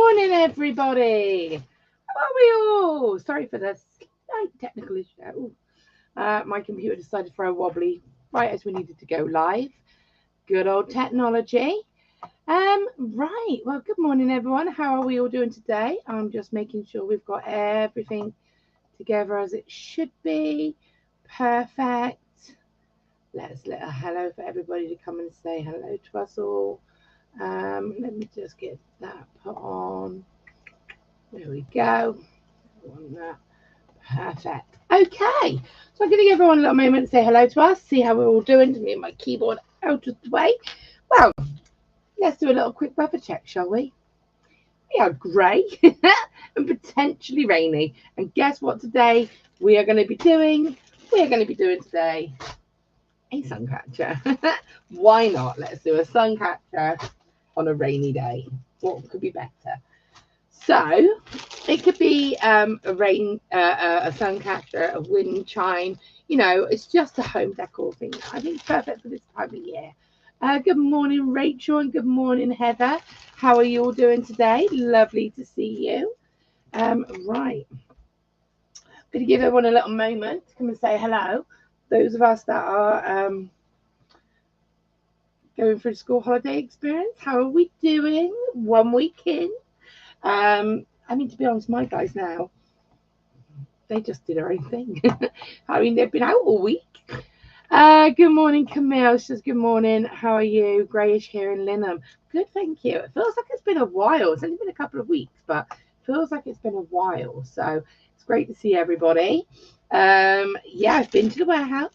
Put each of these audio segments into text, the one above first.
morning, everybody. How are we all? Sorry for the slight technical issue. My computer decided to throw a wobbly right as we needed to go live. Good old technology. Right. Well, good morning, everyone. How are we all doing today? I'm just making sure we've got everything together as it should be. Perfect. Let's let a hello for everybody to come and say hello to us all. Let me just get that put on. There we go. On that. Perfect. Okay. So I'm going to give everyone a little moment to say hello to us, see how we're all doing. To me, my keyboard out of the way. Well, let's do a little quick weather check, shall we? We are grey and potentially rainy. And guess what today we are going to be doing? We are going to be doing today a sun catcher. Why not? Let's do a sun catcher on a rainy day. What could be better? So it could be a sun catcher, a wind chime. You know, it's just a home decor thing. I think it's perfect for this time of year. Good morning, Rachel, and good morning, Heather. How are you all doing today? Lovely to see you. Right. I'm going to give everyone a little moment to come and say hello. Those of us that are going through school holiday experience, how are we doing? 1 week in. I mean, to be honest, my guys now, they just did their own thing. I mean, they've been out all week. Good morning, Camille. She says, good morning. How are you? Greyish here in Linham. Good, thank you. It feels like it's been a while. It's only been a couple of weeks, but it feels like it's been a while. So it's great to see everybody. Yeah, I've been to the warehouse.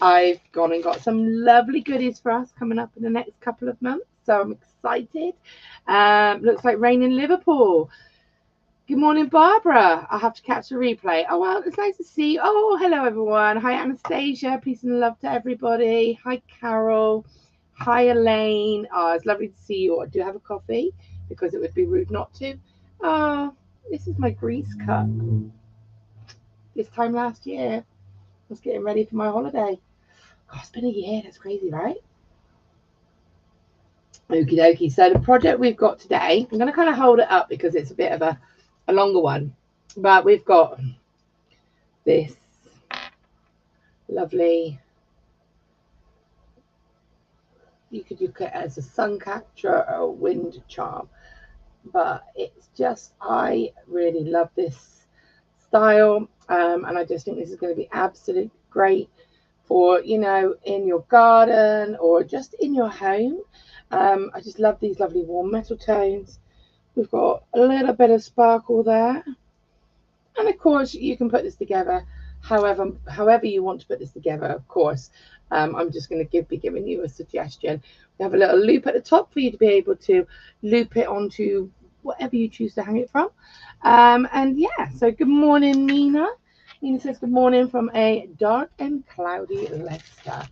I've gone and got some lovely goodies for us coming up in the next couple of months. So I'm excited. Looks like rain in Liverpool. Good morning, Barbara. I'll have to catch the replay. Oh, well, it's nice to see you. Oh, hello, everyone. Hi, Anastasia. Peace and love to everybody. Hi, Carol. Hi, Elaine. Oh, it's lovely to see you. I do have a coffee because it would be rude not to. Oh, this is my grease cup. This time last year, I was getting ready for my holiday. God, it's been a year. That's crazy, right? Okie dokie. So the project we've got today, I'm going to kind of hold it up because it's a bit of a longer one. But we've got this lovely, you could look at it as a sun catcher or a wind charm. But it's just, I really love this style. And I just think this is going to be absolutely great for, you know, in your garden or just in your home. I just love these lovely warm metal tones. We've got a little bit of sparkle there. And of course, you can put this together however you want to put this together, of course. I'm just going to be giving you a suggestion. We have a little loop at the top for you to be able to loop it onto whatever you choose to hang it from. And yeah, so good morning, Nina. Nina says good morning from a dark and cloudy Leicester.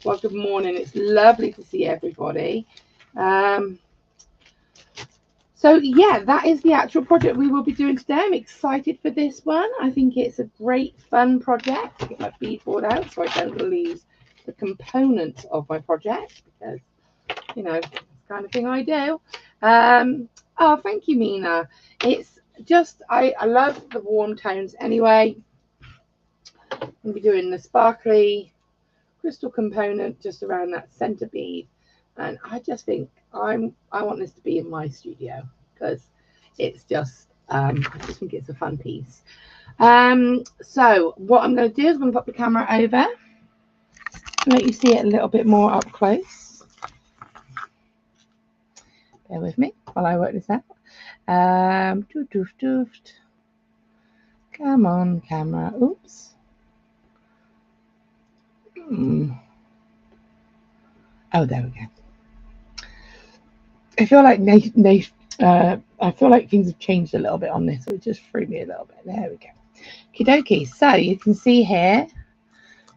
Well, good morning. It's lovely to see everybody. So yeah, that is the actual project we will be doing today. I'm excited for this one. I think it's a great fun project. Get my bead board out so I don't lose the components of my project because, you know, it's the kind of thing I do. Oh, thank you, Mina. It's just, I love the warm tones anyway. I'm going to be doing the sparkly crystal component just around that center bead. And I just think I want this to be in my studio because it's just, I just think it's a fun piece. So what I'm going to do is I'm going to pop the camera over to let you see it a little bit more up close. Bear with me while I work this out. Come on, camera. Oops. Oh, there we go. I feel like I feel like things have changed a little bit on this, so it just threw me a little bit. There we go. Okie dokie. So you can see here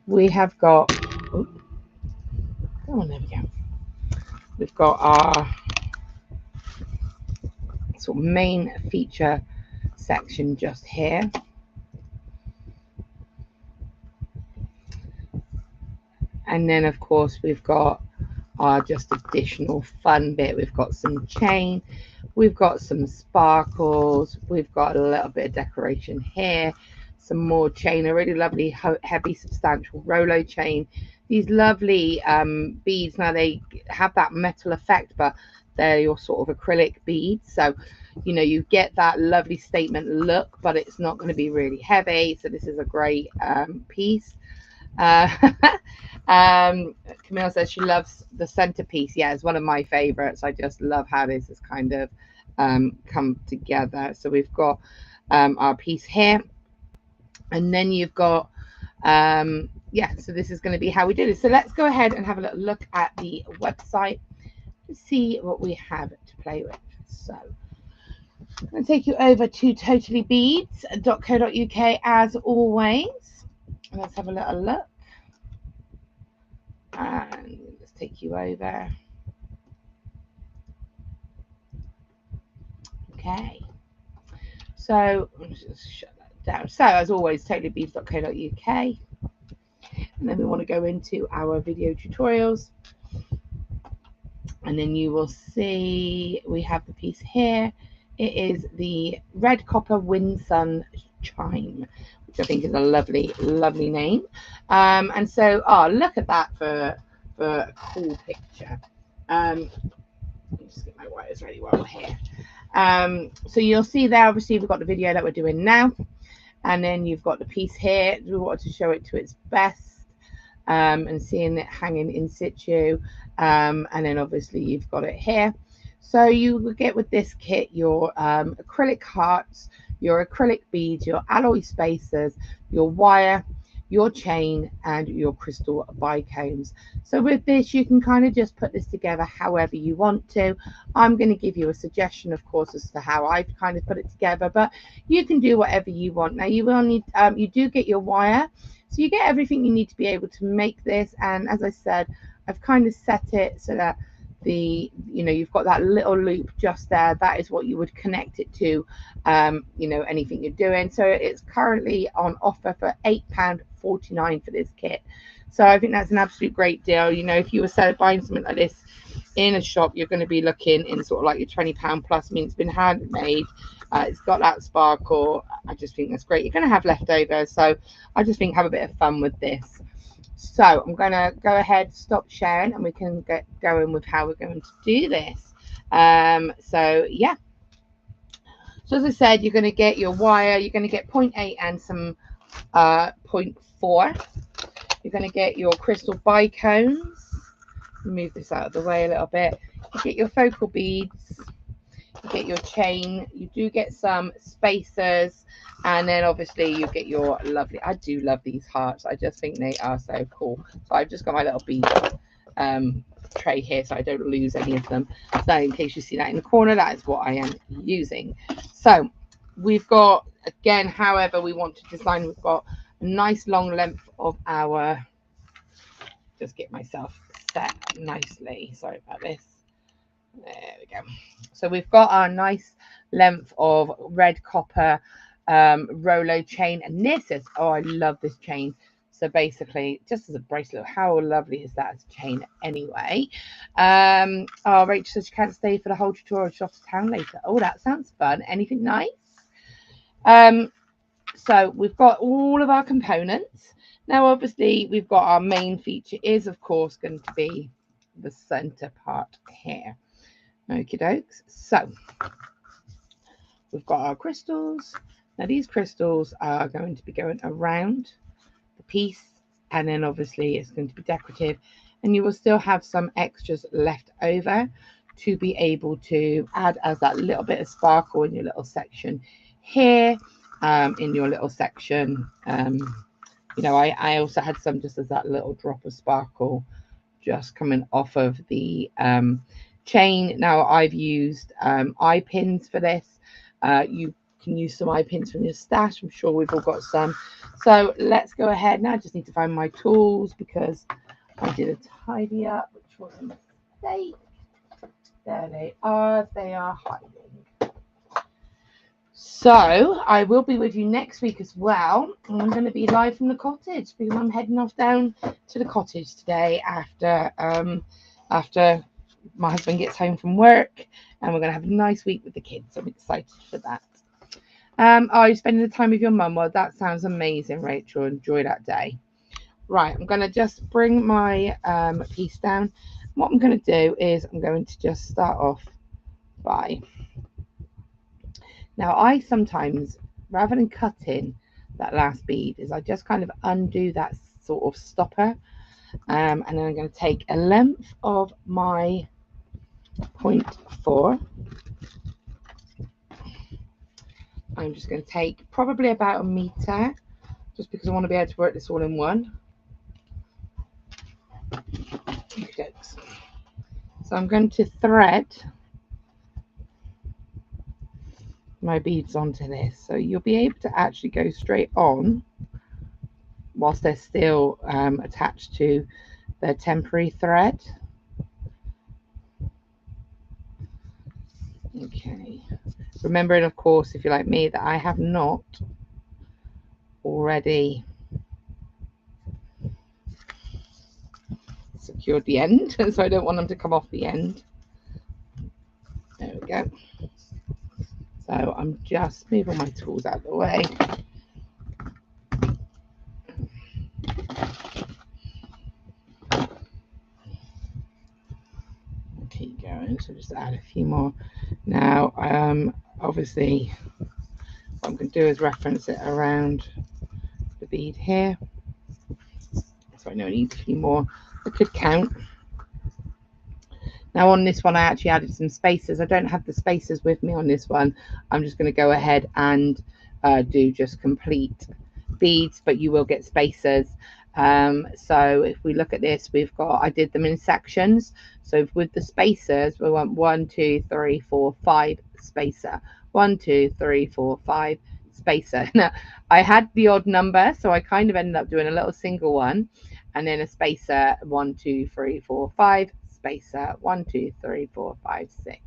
we have got. Oh, there we go. We've got our sort of main feature section just here. And then, of course, we've got our just additional fun bit. We've got some chain, we've got some sparkles, we've got a little bit of decoration here, some more chain, a really lovely heavy substantial Rolo chain. These lovely beads. Now they have that metal effect, but they're your sort of acrylic beads, so you know you get that lovely statement look, but it's not going to be really heavy. So this is a great piece. Camille says she loves the centerpiece. Yeah, it's one of my favorites. I just love how this has kind of come together. So we've got our piece here, and then you've got yeah, so this is going to be how we do this. So let's go ahead and have a little look at the website to see what we have to play with. So I'm going to take you over to totallybeads.co.uk as always. Let's have a little look. And let's take you over. Okay. So let's just shut that down. So as always, totallybeads.co.uk. And then we want to go into our video tutorials. And then you will see we have the piece here. It is the Red Copper Wind-Sun Chime, which I think is a lovely, lovely name. And so, oh, look at that for a cool picture. Let me just get my wires ready while we're here. So you'll see there, obviously, we've got the video that we're doing now. And then you've got the piece here. We wanted to show it to its best. And seeing it hanging in situ, and then obviously you've got it here. So you will get with this kit your acrylic hearts, your acrylic beads, your alloy spacers, your wire, your chain, and your crystal bicones. So with this you can kind of just put this together however you want to. I'm going to give you a suggestion, of course, as to how I've kind of put it together, but you can do whatever you want. Now you will need you do get your wire. So you get everything you need to be able to make this, and as I said, I've kind of set it so that you've got that little loop just there. That is what you would connect it to, anything you're doing. So it's currently on offer for £8.49 for this kit. So I think that's an absolute great deal. You know, if you were buying something like this in a shop, you're going to be looking in sort of like your £20 plus. I mean, it's been handmade. It's got that sparkle. I just think that's great. You're going to have leftovers, so I just think have a bit of fun with this. So I'm going to go ahead, stop sharing, and we can get going with how we're going to do this. So yeah. So as I said, you're going to get your wire. You're going to get 0.8 and some 0.4. You're going to get your crystal bicones. Move this out of the way a little bit. You get your focal beads. You get your chain. You do get some spacers, and then obviously you get your lovely, I do love these hearts. I just think they are so cool. So I've just got my little bead tray here so I don't lose any of them. So in case you see that in the corner, that is what I am using. So we've got, again, however we want to design, we've got a nice long length of our, just get myself set nicely, sorry about this. There we go. So we've got our nice length of red copper Rolo chain, and this is, oh, I love this chain. So basically, just as a bracelet, how lovely is that as a chain anyway? Oh, Rachel says she can't stay for the whole tutorial, she's off to town later. Oh, that sounds fun. Anything nice? So we've got all of our components. Now, obviously, we've got our main feature is, of course, going to be the center part here. Okie dokes. So we've got our crystals. Now these crystals are going to be going around the piece, and then obviously it's going to be decorative, and you will still have some extras left over to be able to add as that little bit of sparkle in your little section here, in your little section. I also had some just as that little drop of sparkle just coming off of the chain. Now I've used eye pins for this. You can use some eye pins from your stash. I'm sure we've all got some. So let's go ahead now. I just need to find my tools because I did a tidy up, which was a mistake. There they are. They are hiding. So I will be with you next week as well. And I'm going to be live from the cottage because I'm heading off down to the cottage today after after my husband gets home from work, and we're going to have a nice week with the kids. I'm excited for that. Are you spending the time with your mum? Well, that sounds amazing, Rachel. Enjoy that day. Right, I'm going to just bring my piece down. What I'm going to do is I'm going to just start off by, now I sometimes, rather than cutting that last bead, is I just kind of undo that sort of stopper, and then I'm going to take a length of my 0.4. I'm just going to take probably about a meter, just because I want to be able to work this all in one. So I'm going to thread my beads onto this, so you'll be able to actually go straight on whilst they're still attached to their temporary thread. Okay, remembering, of course, if you're like me, that I have not already secured the end, so I don't want them to come off the end. There we go. So I'm just moving my tools out of the way. Keep going, so just add a few more. Now, obviously, what I'm going to do is reference it around the bead here. So I know I need a few more. I could count. Now on this one, I actually added some spacers. I don't have the spacers with me on this one. I'm just going to go ahead and do just complete beads, but you will get spacers. So if we look at this, we've got, I did them in sections. So with the spacers, we want 1, 2, 3, 4, 5 spacer. 1, 2, 3, 4, 5 spacer. Now I had the odd number, so I kind of ended up doing a little single one, and then a spacer. 1, 2, 3, 4, 5 spacer. 1, 2, 3, 4, 5, 6.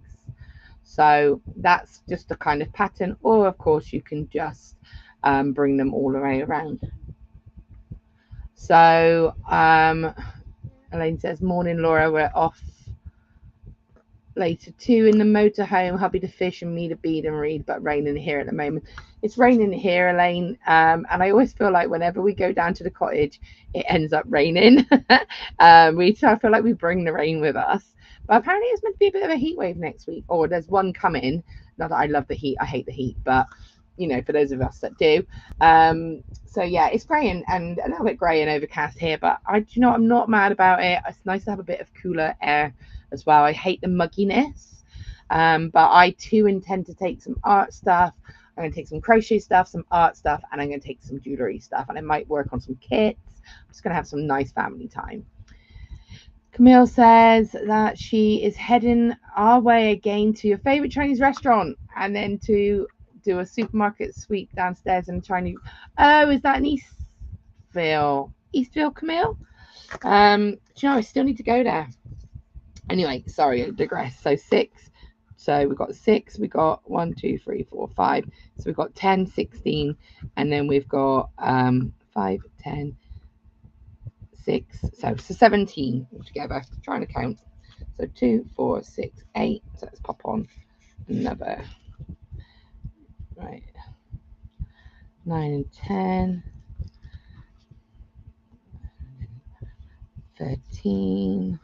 So that's just a kind of pattern, or of course you can just bring them all the way around. So Elaine says, morning Laura, we're off later too in the motorhome, hubby to fish and me to bead and read, but raining here at the moment. It's raining here, Elaine, and I always feel like whenever we go down to the cottage it ends up raining. I feel like we bring the rain with us, but apparently it's meant to be a bit of a heat wave next week, or there's one coming. Not that I love the heat, I hate the heat, but you know, for those of us that do. So yeah, it's grey and a little bit grey and overcast here, but you know, I'm not mad about it. It's nice to have a bit of cooler air as well. I hate the mugginess, but I too intend to take some art stuff. I'm going to take some crochet stuff, some art stuff, and I'm going to take some jewelry stuff, and I might work on some kits. I'm just going to have some nice family time. Camille says that she is heading our way again to your favorite Chinese restaurant, and then to do a supermarket sweep downstairs in Chinese. Oh, is that in Eastville? Eastville, Camille? Do you know, I still need to go there. Anyway, sorry, I digress. So 6. So we've got 6. We got 1, 2, 3, 4, 5. So we've got 10, 16, and then we've got 5, 10, 6. So 17 altogether. Trying to count. So 2, 4, 6, 8. So let's pop on another. Right. 9 and 10. 13.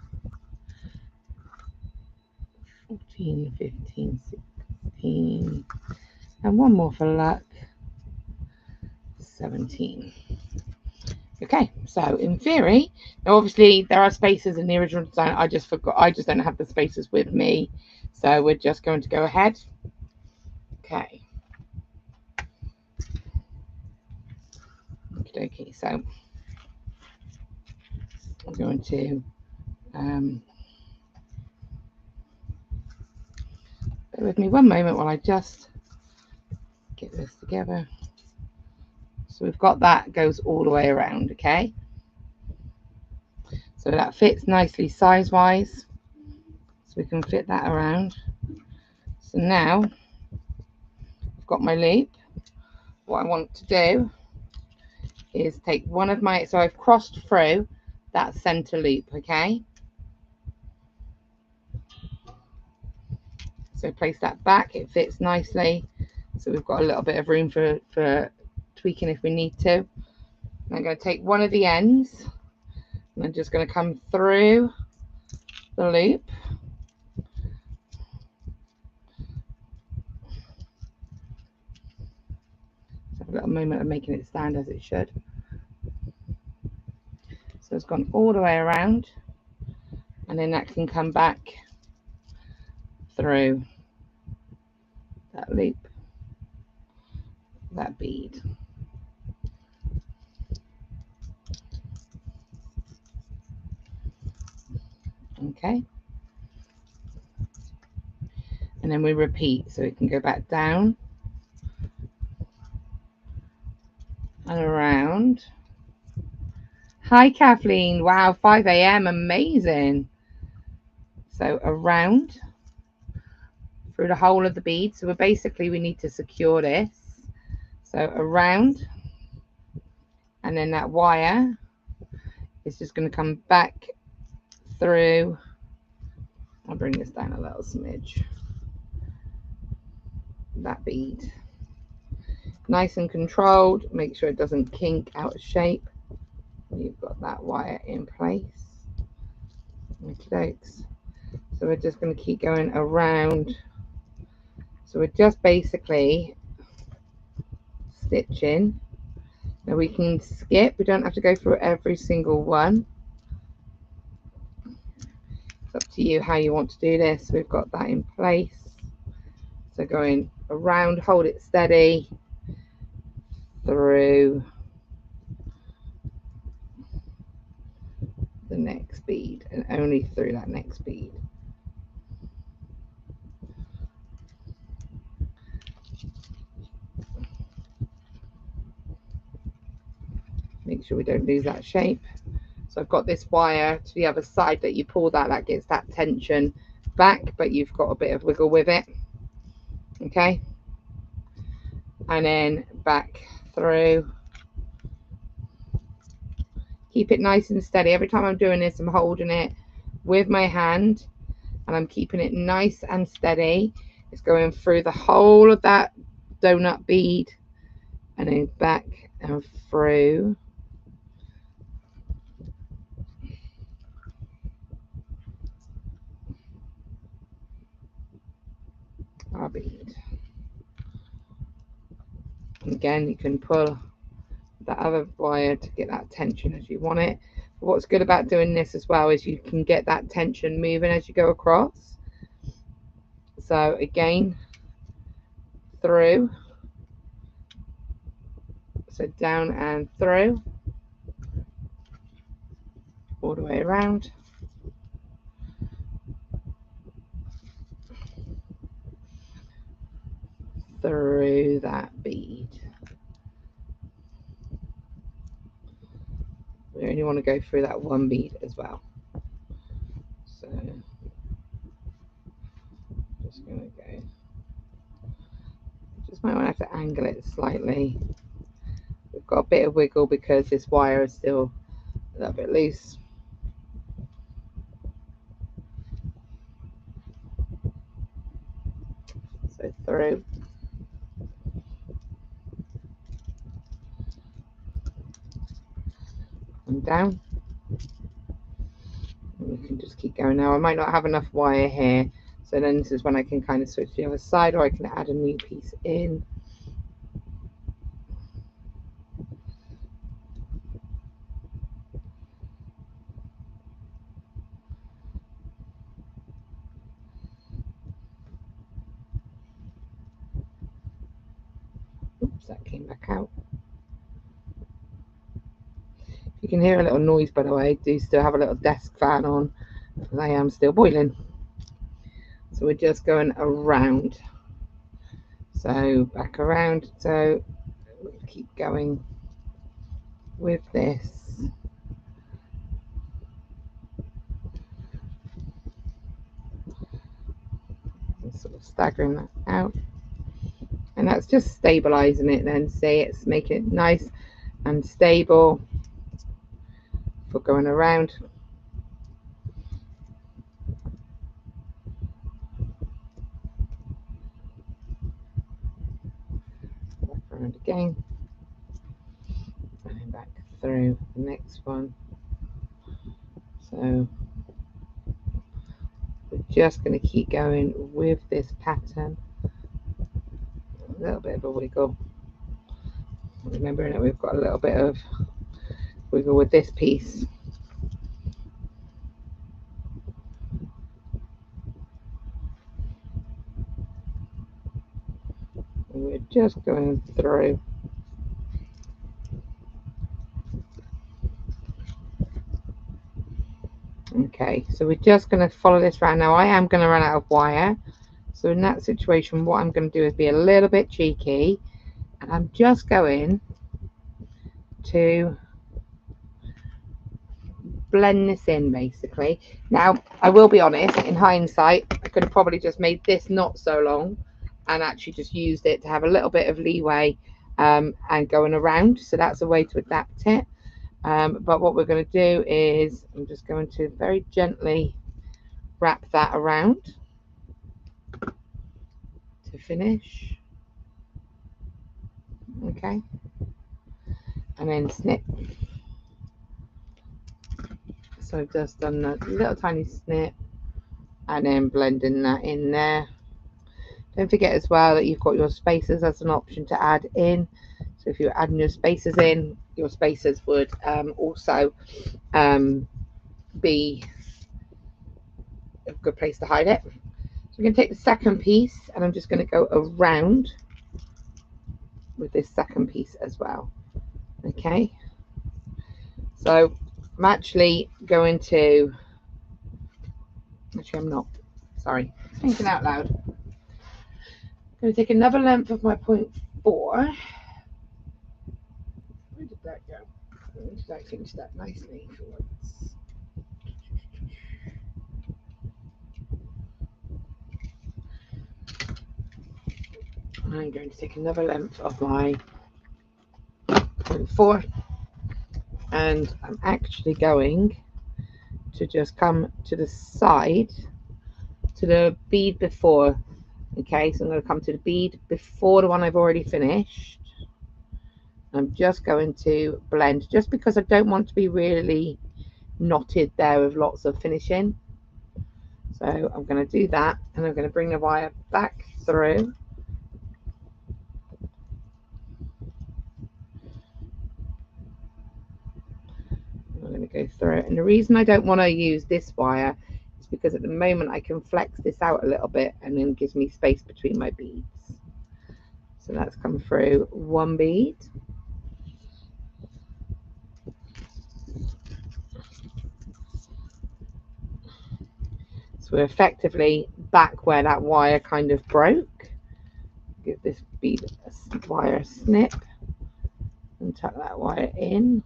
14, 15, 16, and one more for luck, 17. Okay, so in theory, now obviously there are spaces in the original design. I just forgot, I just don't have the spaces with me, so we're just going to go ahead. Okay. Okay, so I'm going to bear with me one moment while I just get this together. So we've got that goes all the way around, okay? So that fits nicely size-wise. So we can fit that around. So now I've got my loop. What I want to do is take one of my, so I've crossed through that center loop, okay? So place that back, it fits nicely. So we've got a little bit of room for tweaking if we need to. I'm going to take one of the ends and I'm just going to come through the loop. Have a little moment of making it stand as it should. So it's gone all the way around, and then that can come back through that loop, that bead. Okay. And then we repeat, so it can go back down and around. Hi Kathleen, wow, 5 a.m, amazing. So around through the whole of the bead. So we need to secure this. So around, and then that wire is just going to come back through. I'll bring this down a little smidge. That bead. Nice and controlled, make sure it doesn't kink out of shape. You've got that wire in place. Okay, so we're just going to keep going around. So we're just basically stitching. Now we can skip, we don't have to go through every single one. It's up to you how you want to do this. We've got that in place. So going around, hold it steady, through the next bead, and only through that next bead. Make sure we don't lose that shape. So I've got this wire to the other side that you pull that gets that tension back, but you've got a bit of wiggle with it. Okay, and then back through. Keep it nice and steady. Every time I'm doing this, I'm holding it with my hand and I'm keeping it nice and steady. It's going through the whole of that donut bead and then back and through. Our bead. Again, you can pull that other wire to get that tension as you want it. But what's good about doing this as well is you can get that tension moving as you go across. So again, through, so down and through, all the way around. Through that bead. We only want to go through that one bead as well. So just going to go. Just might want to have to angle it slightly. We've got a bit of wiggle because this wire is still a little bit loose. So through. And down. And we can just keep going. Now I might not have enough wire here, so then this is when I can kind of switch to the other side, or I can add a new piece in. Oops, that came back out. You can hear a little noise, by the way. I do still have a little desk fan on because I am still boiling. So we're just going around. So back around. So we'll keep going with this. And sort of staggering that out. And that's just stabilizing it then. See, it's making it nice and stable for going around. around again, and then back through the next one. So we're just going to keep going with this pattern. A little bit of a wiggle. Remembering that we've got a little bit of wiggle with this piece. And we're just going through. Okay, so we're just going to follow this round. Now I am going to run out of wire, so in that situation what I'm going to do is be a little bit cheeky, and I'm just going to blend this in basically. Now I will be honest, in hindsight I could have probably just made this not so long and actually just used it to have a little bit of leeway and going around, so that's a way to adapt it. But what we're going to do is I'm just going to very gently wrap that around to finish. Okay, and then snip. So I've just done a little tiny snip and then blending that in there. Don't forget as well that you've got your spacers as an option to add in. So if you're adding your spacers in, your spacers would also be a good place to hide it. So we're going to take the second piece and I'm just going to go around with this second piece as well. Okay, so I'm actually going to, I'm not, sorry, thinking out loud. I'm going to take another length of my 0.4. Where did that go? Did I finish that nicely for once? I'm going to take another length of my 0.4 and I'm actually going to just come to the side to the bead before. Okay, so I'm going to come to the bead before the one I've already finished. I'm just going to blend, just because I don't want to be really knotted there with lots of finishing. So I'm going to do that and I'm going to bring the wire back through. I'm going to go through it, and the reason I don't want to use this wire is because at the moment I can flex this out a little bit and then it gives me space between my beads. So that's come through one bead. So we're effectively back where that wire kind of broke. Give this bead a wire snip and tuck that wire in.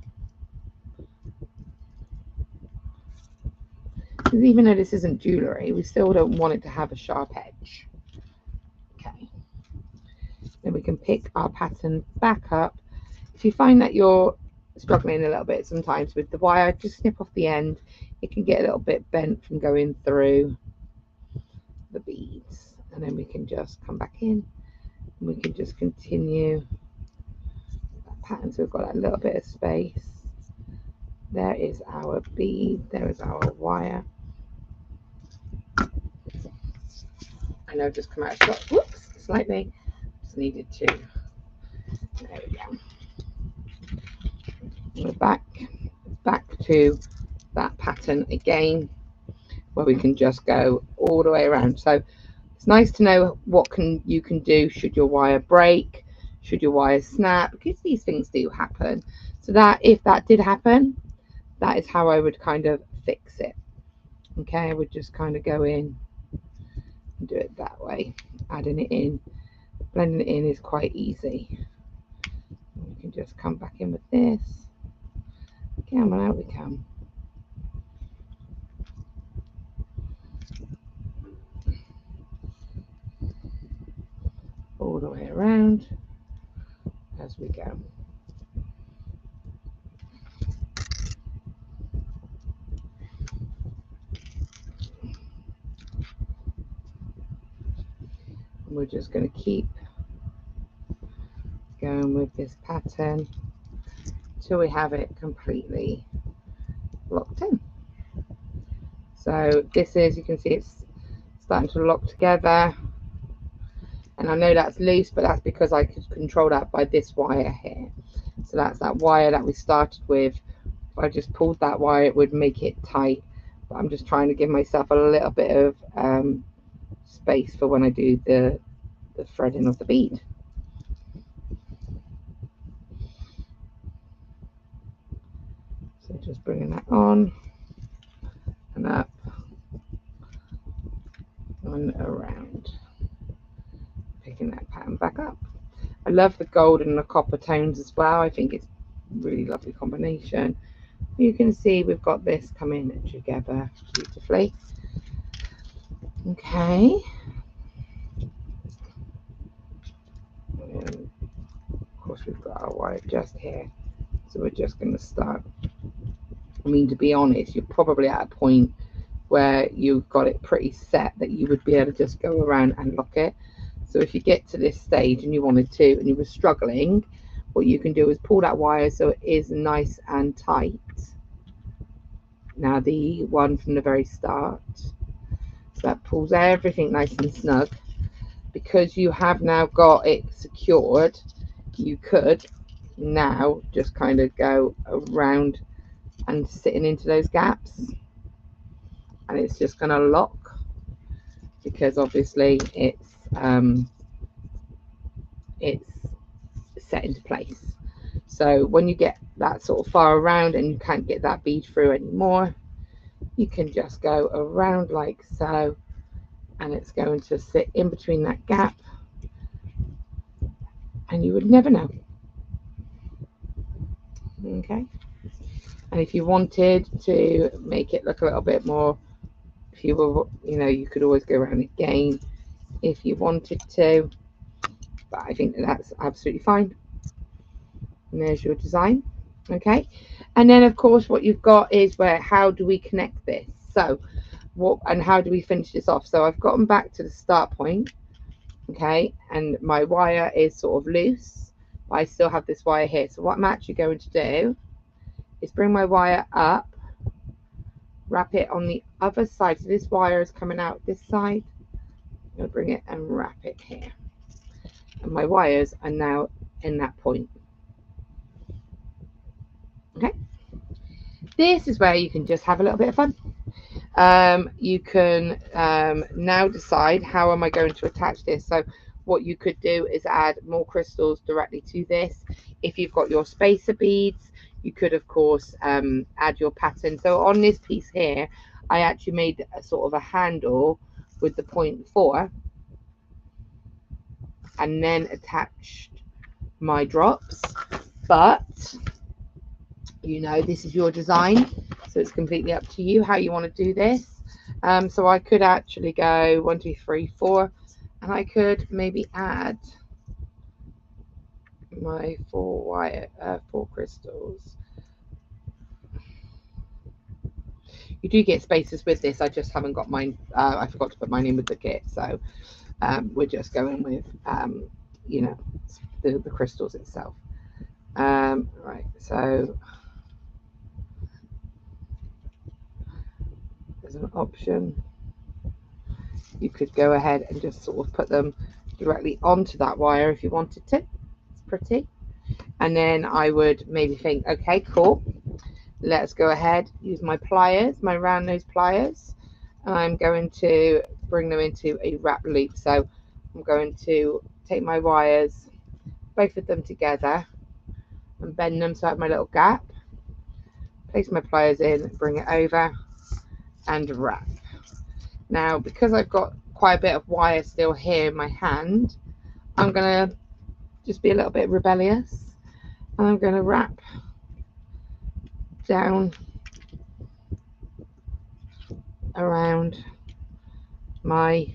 Because even though this isn't jewellery, we still don't want it to have a sharp edge. Okay. Then we can pick our pattern back up. If you find that you're struggling a little bit sometimes with the wire, just snip off the end. It can get a little bit bent from going through the beads, and then we can just come back in and we can just continue that pattern. So we've got that little bit of space. There is our bead, there is our wire. I know I've just come out of shot, whoops, slightly, just needed to, there we go. We're back to that pattern again, where we can just go all the way around. So it's nice to know what you can do should your wire break, should your wire snap, because these things do happen. So that if that did happen, that is how I would kind of fix it. Okay, I would just kind of go in and do it that way. Adding it in, blending it in is quite easy. We can just come back in with this. Come on, out we come. All the way around as we go. And we're just going to keep going with this pattern till we have it completely locked in. So this is, you can see it's starting to lock together, and I know that's loose, but that's because I could control that by this wire here. So that's that wire that we started with. If I just pulled that wire, it would make it tight, but I'm just trying to give myself a little bit of space for when I do the threading of the bead. So just bringing that on and up and around, picking that pattern back up. I love the gold and the copper tones as well. I think it's really lovely combination. You can see we've got this coming together beautifully. Okay. And of course we've got our wire just here. So we're just going to start. I mean, to be honest, you're probably at a point where you've got it pretty set that you would be able to just go around and lock it. So if you get to this stage and you wanted to and you were struggling, what you can do is pull that wire so it is nice and tight. Now the one from the very start, so that pulls everything nice and snug. Because you have now got it secured, you could now just kind of go around and sitting into those gaps, and it's just going to lock, because obviously it's set into place. So when you get that sort of far around and you can't get that bead through anymore, you can just go around like so, and it's going to sit in between that gap, and you would never know. Okay. And if you wanted to make it look a little bit more, if you were, you know, you could always go around again if you wanted to, but I think that's absolutely fine. And there's your design. Okay. And then of course what you've got is where, how do we connect this? So what, and how do we finish this off? So I've gotten back to the start point. Okay, and my wire is sort of loose, but I still have this wire here. So what I'm actually going to do is bring my wire up, wrap it on the other side. So this wire is coming out this side. I'm going to bring it and wrap it here, and my wires are now in that point. Okay, this is where you can just have a little bit of fun. You can now decide, how am I going to attach this? So what you could do is add more crystals directly to this. If you've got your spacer beads, you could of course add your pattern. So on this piece here, I actually made a sort of a handle with the 0.4 and then attached my drops, but you know, this is your design, so it's completely up to you how you want to do this. So I could actually go 1, 2, 3, 4, and I could maybe add my 4 crystals. You do get spaces with this. I just haven't got mine. I forgot to put mine in with the kit, so we're just going with you know, the crystals itself. Right, so there's an option. You could go ahead and just sort of put them directly onto that wire if you wanted to. It's pretty. And then I would maybe think, okay, cool, let's go ahead, use my pliers, my round nose pliers, and I'm going to bring them into a wrap loop. So I'm going to take my wires, both of them together, and bend them so I have my little gap, place my pliers in, bring it over and wrap. Now because I've got quite a bit of wire still here in my hand, I'm going to just be a little bit rebellious, and I'm going to wrap down around my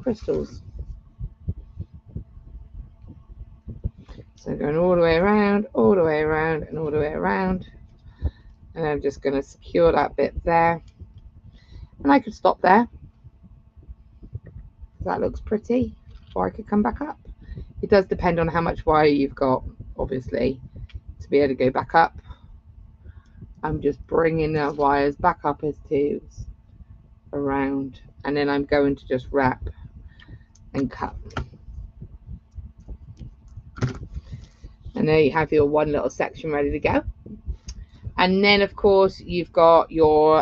crystals. So going all the way around, all the way around, and all the way around, and I'm just going to secure that bit there, and I could stop there. That looks pretty, or I could come back up. It does depend on how much wire you've got, obviously, to be able to go back up. I'm just bringing the wires back up as twos around, and then I'm going to just wrap and cut. And there you have your one little section ready to go. And then of course you've got your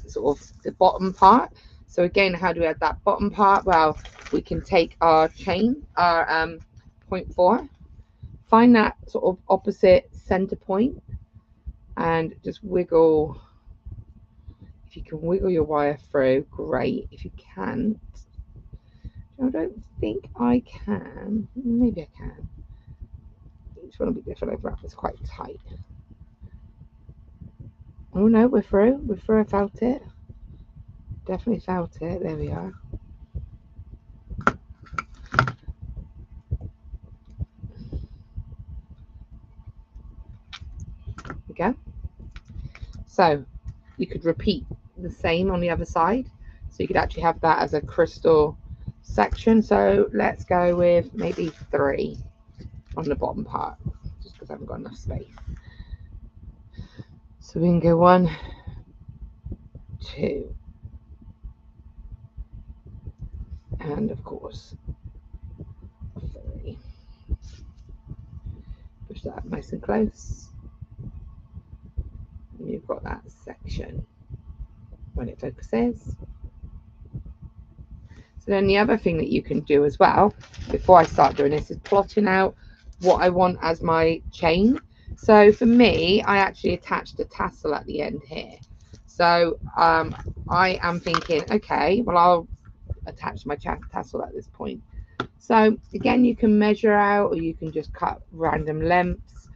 sort of the bottom part. So again, how do we add that bottom part? Well, we can take our chain, our 0.4, find that sort of opposite center point, and just wiggle. If you can wiggle your wire through, great. If you can't, I don't think I can. Maybe I can. Each one will be different. I've wrapped this quite tight. Oh no, we're through. We're through. I felt it. Definitely felt it. There we are. There we go. So you could repeat the same on the other side. So you could actually have that as a crystal section. So let's go with maybe 3 on the bottom part, just because I haven't got enough space. So we can go 1, 2, and of course 3. Push that up nice and close. And you've got that section when it focuses. So then the other thing that you can do as well, before I start doing this, is plotting out what I want as my chain. So for me, I actually attached a tassel at the end here. So I am thinking, okay, well, I'll attach my tassel at this point. So again, you can measure out, or you can just cut random lengths.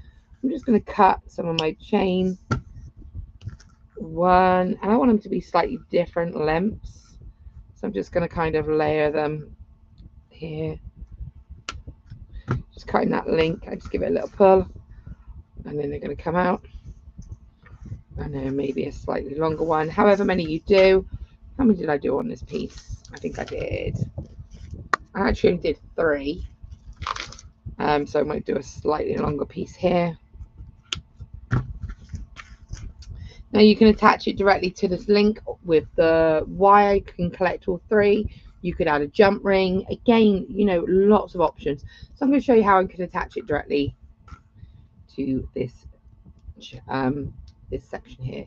I'm just going to cut some of my chain. 1, and I want them to be slightly different lengths. So I'm just going to kind of layer them here. Just cutting that link. I just give it a little pull, and then they're going to come out. And then maybe a slightly longer one. However many you do. How many did I do on this piece? I think I did. I actually did 3. So I might do a slightly longer piece here. Now you can attach it directly to this link with the wire. You can collect all 3. You could add a jump ring. Again, you know, lots of options. So I'm going to show you how I can attach it directly to this this section here.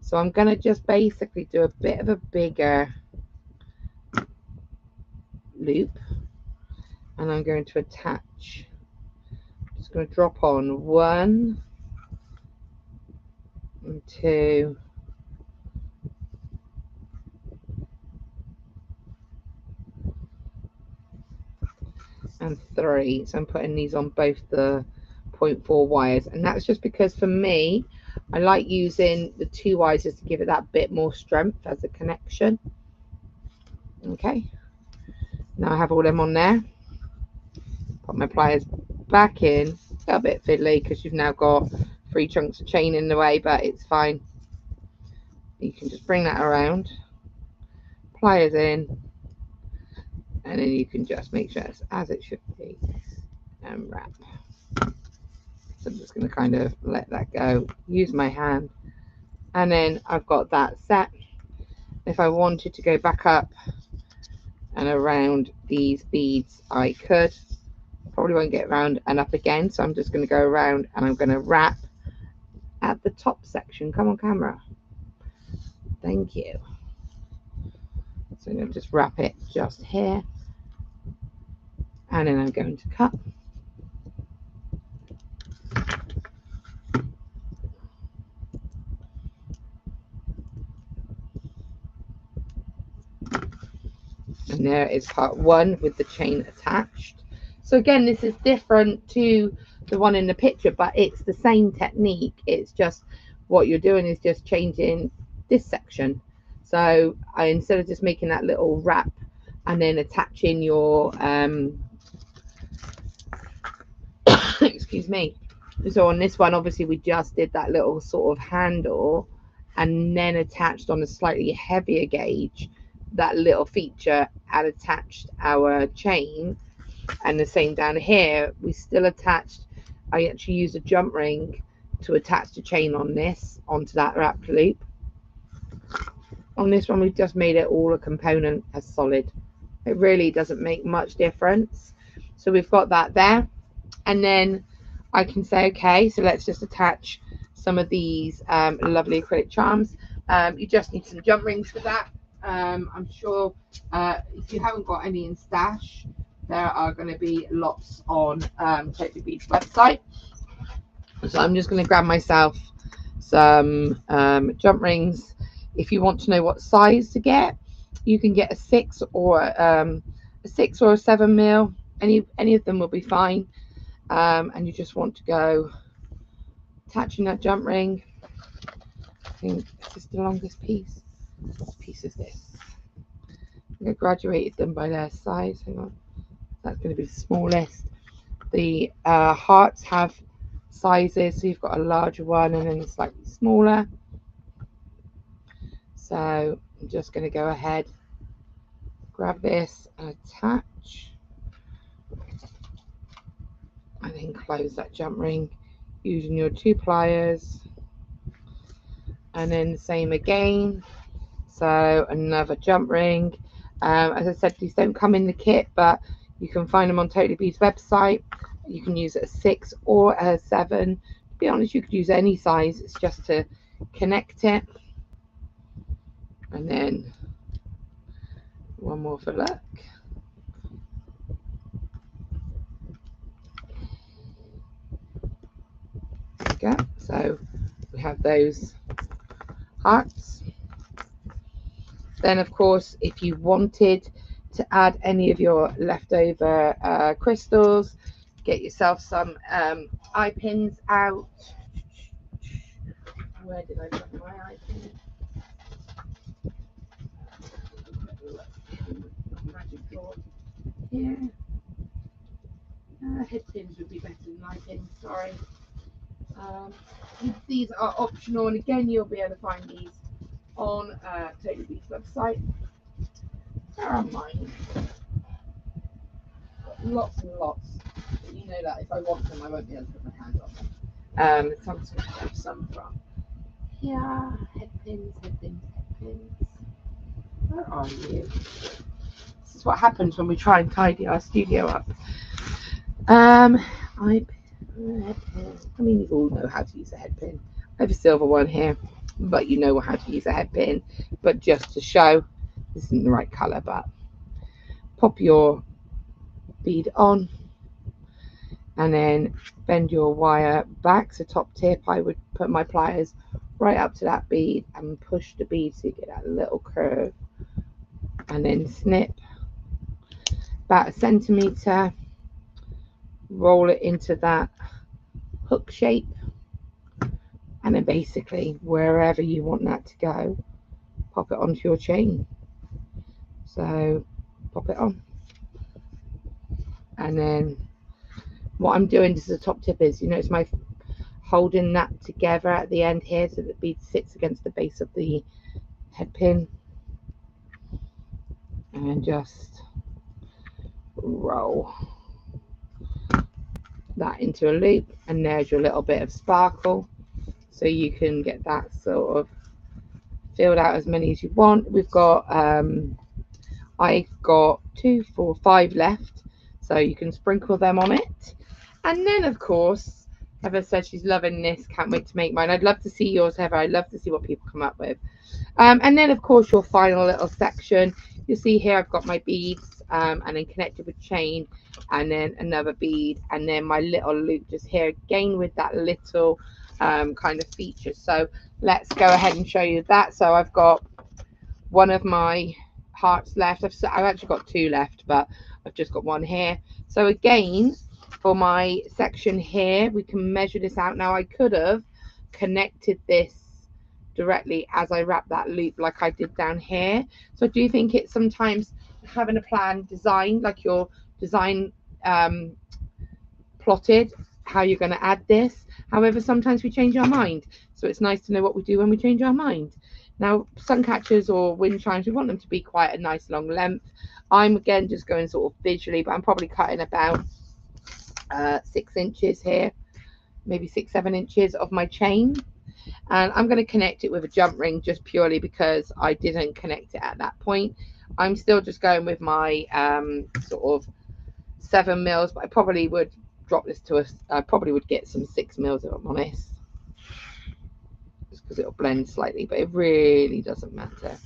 So I'm going to just basically do a bit of a bigger loop, and I'm going to attach. I'm just going to drop on 1 and 2. And 3. So I'm putting these on both the 0.4 wires, and that's just because for me, I like using the 2 wires just to give it that bit more strength as a connection. Okay, now I have all them on there. Put my pliers back in. A bit fiddly because you've now got 3 chunks of chain in the way, but it's fine. You can just bring that around, pliers in, and then you can just make sure it's as it should be, and wrap. So I'm just going to kind of let that go, use my hand, and then I've got that set. If I wanted to go back up and around these beads, I could. Probably won't get around and up again, so I'm just going to go around, and I'm going to wrap at the top section. Come on, camera. Thank you. So I'm going to just wrap it just here, and then I'm going to cut. And there is part 1 with the chain attached. So again, this is different to the one in the picture, but it's the same technique. It's just what you're doing is just changing this section. So instead of just making that little wrap and then attaching your excuse me. So on this one, obviously we just did that little sort of handle, and then attached on a slightly heavier gauge that little feature, and attached our chain. And the same down here, we still attached, I actually used a jump ring to attach the chain on this onto that wrap loop. On this one, we've just made it all a component as solid. It really doesn't make much difference. So we've got that there, and then I can say, okay, so let's just attach some of these lovely acrylic charms. You just need some jump rings for that. I'm sure if you haven't got any in stash, there are going to be lots on Totally Beads website. So I'm just going to grab myself some jump rings. If you want to know what size to get, you can get a 6 or a 7 mil. Any of them will be fine. And you just want to go attaching that jump ring. I think this is the longest piece. What piece is this? I graduated them by their size. Hang on, that's going to be the smallest. The hearts have sizes, so you've got a larger one and then a slightly smaller. So I'm just going to go ahead, grab this and attach, and then close that jump ring using your 2 pliers, and then the same again. So another jump ring. As I said, these don't come in the kit, but you can find them on Totally Beads website. You can use a 6 or a 7. To be honest, you could use any size. It's just to connect it. And then one more for luck. There we go. So we have those hearts. Then, of course, if you wanted to add any of your leftover crystals, get yourself some eye pins out. Where did I put my eye pin? Here. Head pins would be better than eye pins, sorry. These are optional, and again, you'll be able to find these on Totally Beads website. Where are mine? Got lots and lots. But you know that if I want them, I won't be able to put my hands on them. So I'm just going to grab some from here. Head pins, head pins, head pins. Where are you? This is what happens when we try and tidy our studio up. Head pin. I mean, you all know how to use a head pin. I have a silver one here, but you know how to use a head pin. But just to show, this isn't the right color, but pop your bead on and then bend your wire back. So top tip, I would put my pliers right up to that bead and push the bead so you get that little curve, and then snip about 1 centimeter, roll it into that hook shape, and then basically wherever you want that to go, pop it onto your chain. So pop it on, and then what I'm doing, this is the top tip, is, you notice my holding that together at the end here so the bead sits against the base of the head pin, and just roll that into a loop, and there's your little bit of sparkle. So you can get that sort of filled out as many as you want. We've got I've got 2, 4, 5 left, so you can sprinkle them on it. And then, of course, Heather said she's loving this, can't wait to make mine. I'd love to see yours, Heather. I'd love to see what people come up with. And then, of course, your final little section. You see here I've got my beads, and then connected with chain, and then another bead, and then my little loop just here again with that little kind of feature. So let's go ahead and show you that. So I've got one of my hearts left. I've actually got 2 left, but I've just got 1 here. So again, for my section here, we can measure this out. Now I could have connected this directly as I wrap that loop like I did down here. So I do think it's sometimes having a plan designed, like your design plotted, how you're going to add this. However, sometimes we change our mind, so it's nice to know what we do when we change our mind. Now, sun catchers or wind chimes, we want them to be quite a nice long length. I'm again just going sort of visually, but I'm probably cutting about 6 inches here, maybe 6-7 inches of my chain. And I'm going to connect it with a jump ring just purely because I didn't connect it at that point. I'm still just going with my sort of 7 mils, but I probably would drop this to I probably would get some 6 mils if I'm honest, just because it'll blend slightly, but it really doesn't matter.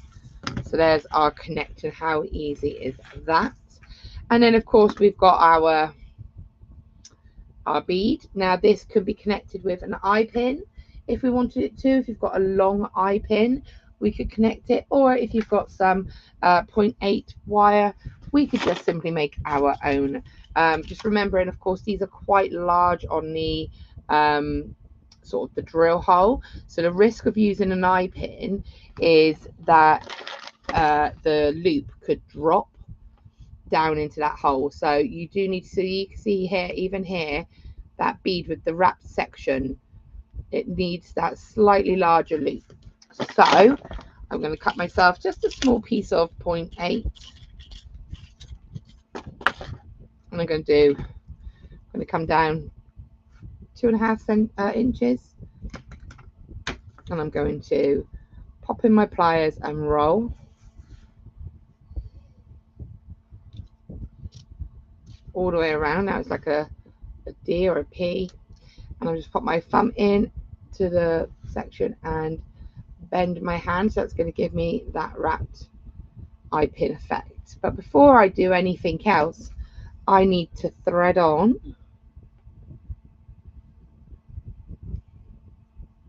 So there's our connection. How easy is that? And then of course we've got our bead. Now this could be connected with an eye pin if we wanted it to. If you've got a long eye pin, we could connect it, or if you've got some 0.8 wire, we could just simply make our own. Just remembering, of course, these are quite large on the sort of the drill hole, so the risk of using an eye pin is that the loop could drop down into that hole. So you do need to, you can see here, even here, that bead with the wrapped section, it needs that slightly larger loop. So I'm going to cut myself just a small piece of 0.8, and I'm going to come down 2.5 inches, and I'm going to pop in my pliers and roll all the way around. Now it's like a D or a P, and I'll just pop my thumb in to the section and bend my hand, so that's going to give me that wrapped eye pin effect. But before I do anything else, I need to thread on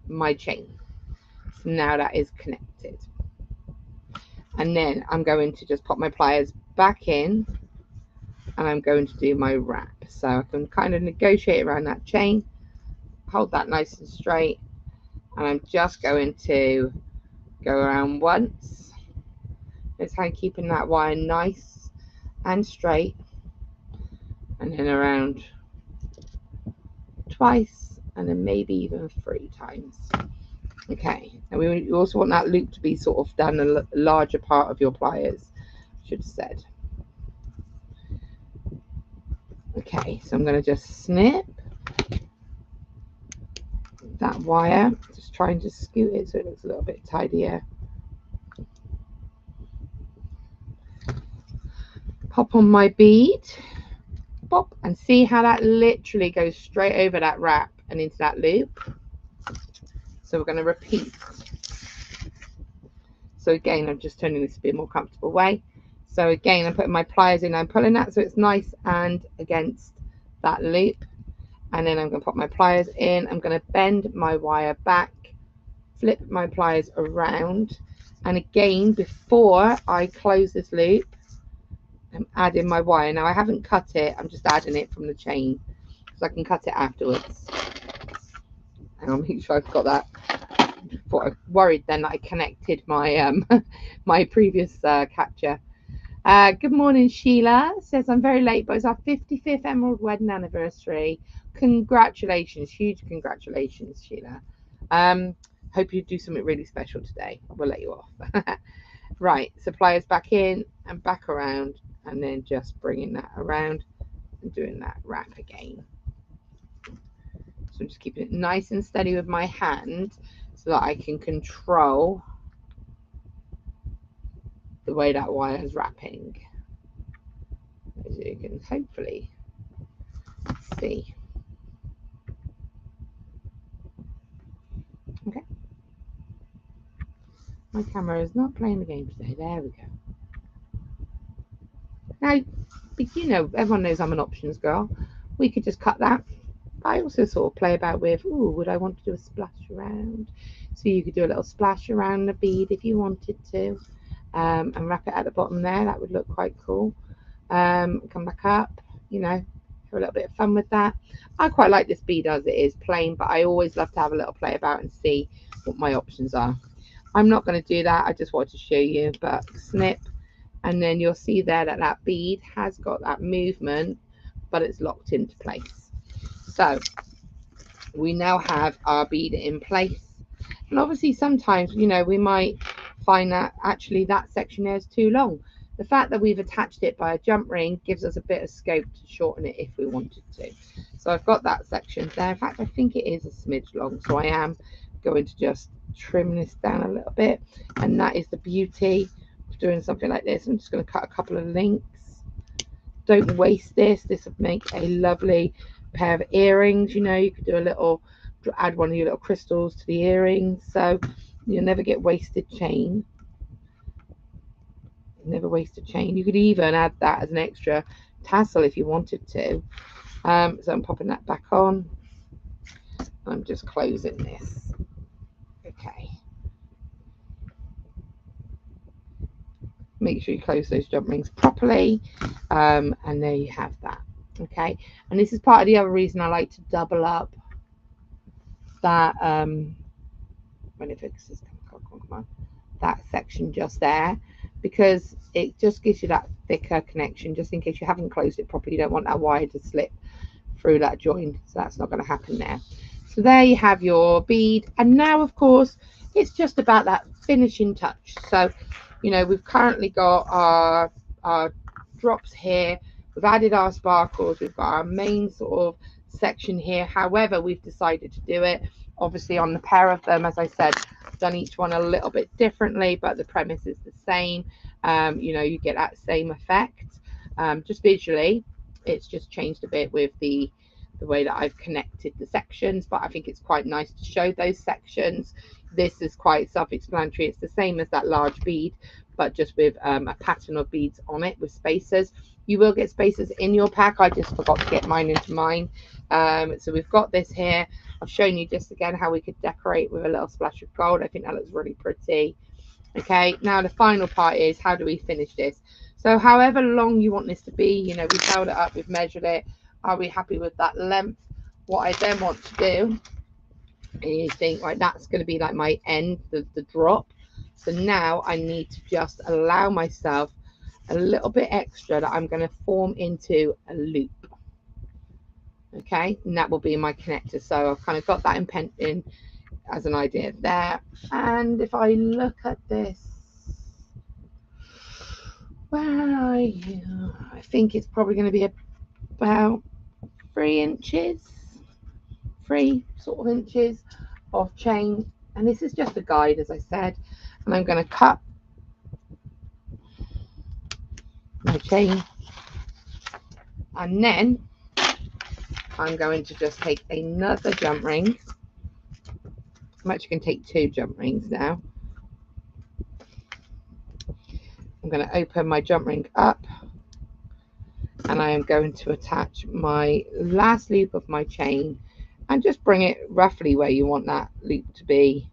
my chain. So now that is connected, and then I'm going to just pop my pliers back in, and I'm going to do my wrap. So I can kind of negotiate around that chain, hold that nice and straight, and I'm just going to go around once. It's how keeping that wire nice and straight, and then around twice, and then maybe even 3 times. Okay, and we also want that loop to be sort of down a larger part of your pliers, I should have said. Okay, so I'm going to just snip that wire, just trying to scoot it so it looks a little bit tidier. Pop on my bead, pop, and see how that literally goes straight over that wrap and into that loop. So we're going to repeat. So again, I'm just turning this to be a more comfortable way. So again, I'm putting my pliers in, I'm pulling that so it's nice and against that loop, and then I'm going to pop my pliers in. I'm going to bend my wire back, flip my pliers around, and again, before I close this loop, I'm adding my wire. Now I haven't cut it, I'm just adding it from the chain, so I can cut it afterwards. And I'll make sure I've got that. I was worried then that I connected my my previous capture. Good morning, Sheila. Says I'm very late, but it's our 55th Emerald wedding anniversary. Congratulations, huge congratulations, Sheila. Hope you do something really special today. We'll let you off. Right, so pliers back in and back around, and then just bringing that around and doing that wrap again. So I'm just keeping it nice and steady with my hand so that I can control the way that wire is wrapping, as you can hopefully see. Okay, my camera is not playing the game today. There we go. Now, you know, everyone knows I'm an options girl. We could just cut that. I also sort of play about with, ooh, would I want to do a splash around? So you could do a little splash around the bead if you wanted to, and wrap it at the bottom there. That would look quite cool. Come back up, you know, have a little bit of fun with that. I quite like this bead as it is, plain, but I always love to have a little play about and see what my options are. I'm not going to do that. I just wanted to show you, but snip, and then you'll see there that that bead has got that movement, but it's locked into place. So we now have our bead in place, and obviously sometimes, you know, we might find that actually that section there is too long. The fact that we've attached it by a jump ring gives us a bit of scope to shorten it if we wanted to. So I've got that section there. In fact, I think it is a smidge long, so I am going to just trim this down a little bit. And that is the beauty of doing something like this. I'm just going to cut a couple of links. Don't waste this. This would make a lovely pair of earrings. You know, you could do a little, add one of your little crystals to the earrings, so you'll never get wasted chain. Never waste a chain. You could even add that as an extra tassel if you wanted to. So I'm popping that back on. I'm just closing this. Okay. Make sure you close those jump rings properly. And there you have that. Okay. And this is part of the other reason I like to double up that when it fixes, come on, that section just there, because it just gives you that thicker connection, just in case you haven't closed it properly. You don't want that wire to slip through that joint, so that's not going to happen there. So there you have your bead, and now of course it's just about that finishing touch. So you know, we've currently got our drops here, we've added our sparkles, we've got our main sort of section here. However, we've decided to do it obviously on the pair of them, as I said, done each one a little bit differently, but the premise is the same. You know, you get that same effect, just visually. It's just changed a bit with the way that I've connected the sections, but I think it's quite nice to show those sections. This is quite self-explanatory. It's the same as that large bead, but just with a pattern of beads on it with spacers. You will get spacers in your pack. I just forgot to get mine into mine. So we've got this here. I've shown you just again how we could decorate with a little splash of gold. I think that looks really pretty. Okay, now the final part is, how do we finish this? So however long you want this to be, you know, we've held it up, we've measured it. Are we happy with that length? What I then want to do is think, right, that's going to be like my end, the drop. So now I need to just allow myself a little bit extra that I'm going to form into a loop. Okay, and that will be my connector. So I've kind of got that in as an idea there. And if I look at this, where are you? I think it's probably going to be about 3 inches, 3 sort of inches of chain. And this is just a guide, as I said. And I'm going to cut my chain, and then I'm going to just take another jump ring. I'm actually going to take 2 jump rings now. I'm going to open my jump ring up, and I am going to attach my last loop of my chain and just bring it roughly where you want that loop to be.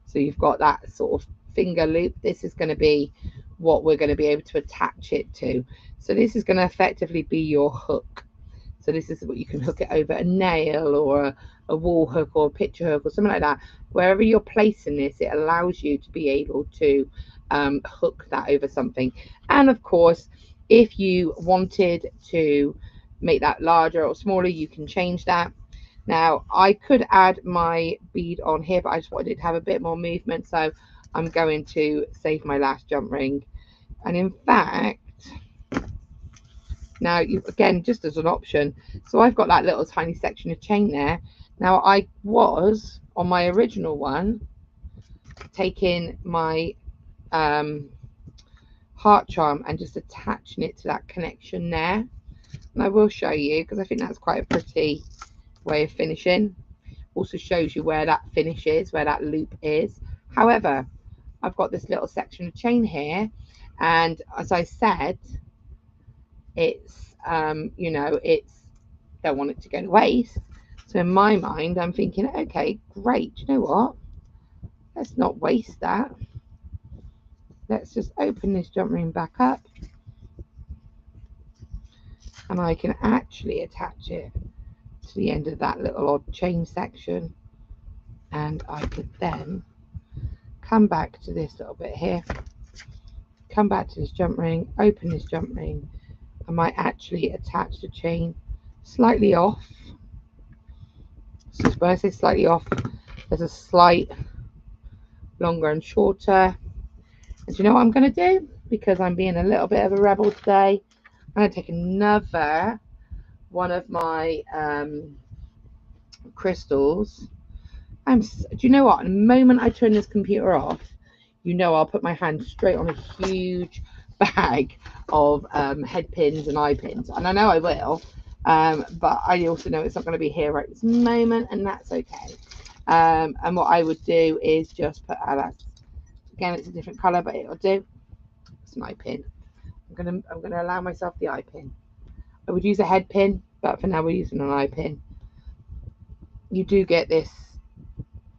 So you've got that sort of finger loop. This is going to be what we're going to be able to attach it to. So this is going to effectively be your hook. So this is what you can hook it over a nail or a wall hook or a picture hook or something like that. Wherever you're placing this, it allows you to be able to hook that over something. And of course, if you wanted to make that larger or smaller, you can change that. Now I could add my bead on here, but I just wanted it to have a bit more movement, so I'm going to save my last jump ring. And in fact, now you, again, just as an option, so I've got that little tiny section of chain there. Now I was on my original one taking my heart charm and just attaching it to that connection there, and I will show you because I think that's quite a pretty way of finishing. Also shows you where that finish is, where that loop is. However, I've got this little section of chain here, and as I said, it's you know, it's, don't want it to go to waste. So in my mind, I'm thinking, okay, great, you know what, let's not waste that. Let's just open this jump ring back up, and I can actually attach it to the end of that little odd chain section, and I could then come back to this little bit here, come back to this jump ring, open this jump ring. I might actually attach the chain slightly off. So when I say slightly off, there's a slight longer and shorter. And do you know what I'm going to do? Because I'm being a little bit of a rebel today, I'm going to take another one of my crystals. Do you know what? The moment I turn this computer off, you know I'll put my hand straight on a huge bag of head pins and eye pins, and I know I will, but I also know it's not going to be here right this moment, and that's okay. And what I would do is just put that. Again, it's a different color, but it'll do. It's an eye pin. I'm gonna allow myself the eye pin. I would use a head pin, but for now we're using an eye pin. You do get this.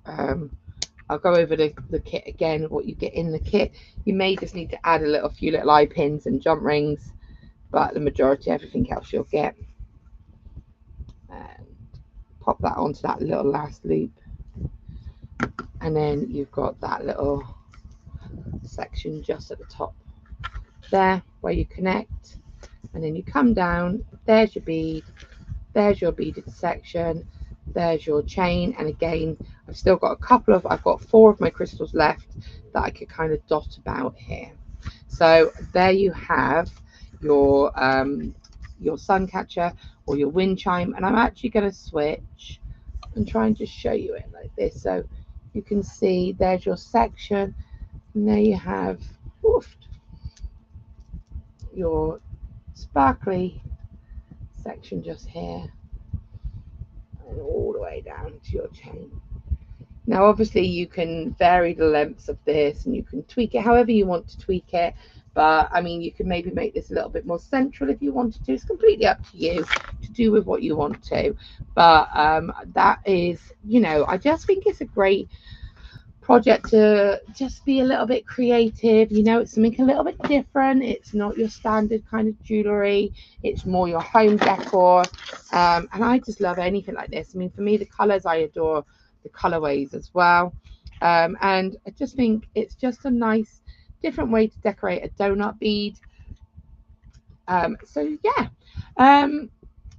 I'll go over the kit again, what you get in the kit. You may just need to add a few little eye pins and jump rings, but the majority, everything else you'll get. And pop that onto that little last loop. And then you've got that little section just at the top there where you connect. And then you come down, there's your bead, there's your beaded section, there's your chain. And again, I've still got I've got 4 of my crystals left that I could kind of dot about here. So there you have your sun catcher or your wind chime. And I'm actually going to switch and try and just show you it like this. So you can see there's your section, and there you have your sparkly section just here, and all the way down to your chain. Now obviously you can vary the lengths of this and you can tweak it however you want to tweak it, but I mean you can maybe make this a little bit more central if you wanted to. It's completely up to you to do with what you want to, but that is, you know, I just think it's a great project to just be a little bit creative. You know, it's something a little bit different. It's not your standard kind of jewelry, it's more your home decor, and I just love anything like this. I mean, for me, the colors, I adore the colorways as well, and I just think it's just a nice different way to decorate a donut bead. So yeah,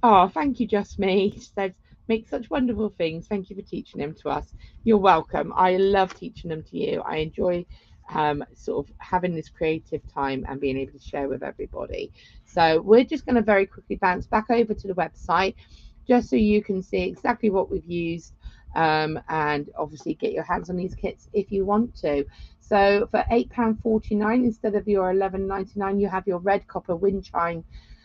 oh, thank you, Just Me. She said, make such wonderful things. Thank you for teaching them to us. You're welcome. I love teaching them to you. I enjoy sort of having this creative time and being able to share with everybody. So we're just going to very quickly bounce back over to the website just so you can see exactly what we've used, and obviously get your hands on these kits if you want to. So for £8.49 instead of your £11.99, you have your red copper wind chime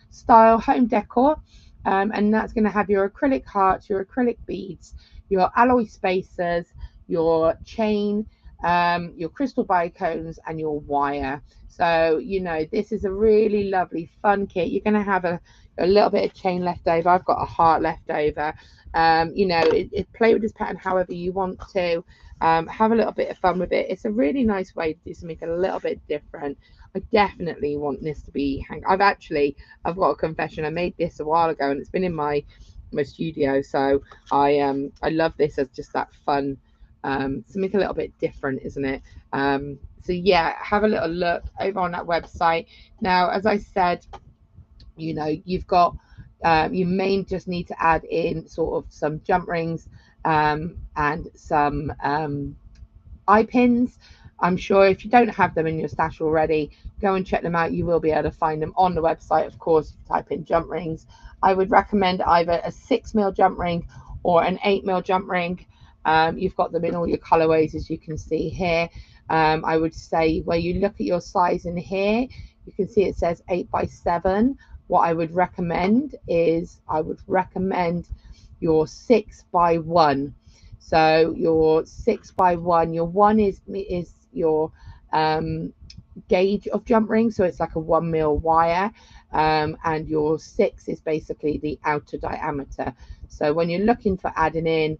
style home decor, and that's going to have your acrylic hearts, your acrylic beads, your alloy spacers, your chain, your crystal bicones, and your wire. So you know, this is a really lovely fun kit. You're going to have a little bit of chain left over. I've got a heart left over. You know, play with this pattern however you want to. Have a little bit of fun with it. It's a really nice way to do something a little bit different. I definitely want this to be I've got a confession. I made this a while ago and it's been in my studio, so I love this as just that fun, something a little bit different, isn't it? So yeah, have a little look over on that website. Now, as I said, you know, you've got you may just need to add in sort of some jump rings, and some eye pins. I'm sure if you don't have them in your stash already, go and check them out. You will be able to find them on the website. Of course, if you type in jump rings, I would recommend either a 6mm jump ring or an 8mm jump ring. You've got them in all your colorways, as you can see here. I would say where you look at your size in here, you can see it says 8x7. What I would recommend is your 6x1. So your 6x1, your 1 is your gauge of jump ring, so it's like a 1mm wire, and your 6 is basically the outer diameter. So when you're looking for adding in,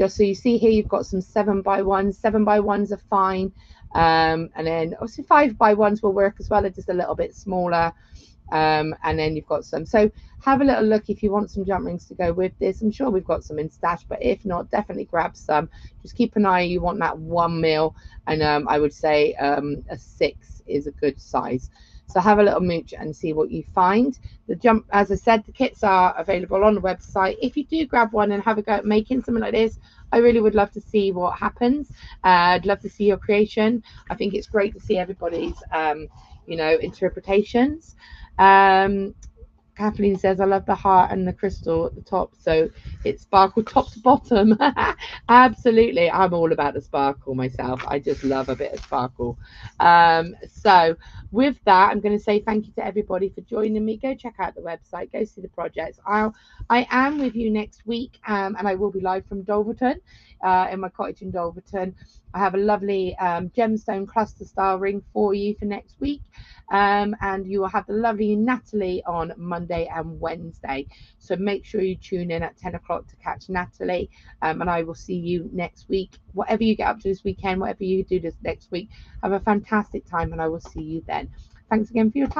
so you see here you've got some 7x1s. 7x1s are fine, and then obviously 5x1s will work as well. They're just a little bit smaller. And then you've got some, so have a little look if you want some jump rings to go with this. I'm sure we've got some in stash, but if not, definitely grab some. Just keep an eye, you want that 1mm, and I would say a 6 is a good size. So have a little mooch and see what you find. As I said, the kits are available on the website. If you do grab one and have a go at making something like this, I really would love to see what happens. I'd love to see your creation. I think it's great to see everybody's interpretations. Kathleen says, I love the heart and the crystal at the top, so it's sparkled top to bottom. Absolutely. I'm all about the sparkle myself. I just love a bit of sparkle. So with that, I'm going to say thank you to everybody for joining me. Go check out the website, go see the projects. I am with you next week, and I will be live from Dolverton, in my cottage in Dolverton. I have a lovely gemstone cluster style ring for you for next week. And you will have the lovely Natalie on Monday and Wednesday. So make sure you tune in at 10 o'clock to catch Natalie. And I will see you next week. Whatever you get up to this weekend, whatever you do this next week, have a fantastic time, and I will see you then. Thanks again for your time.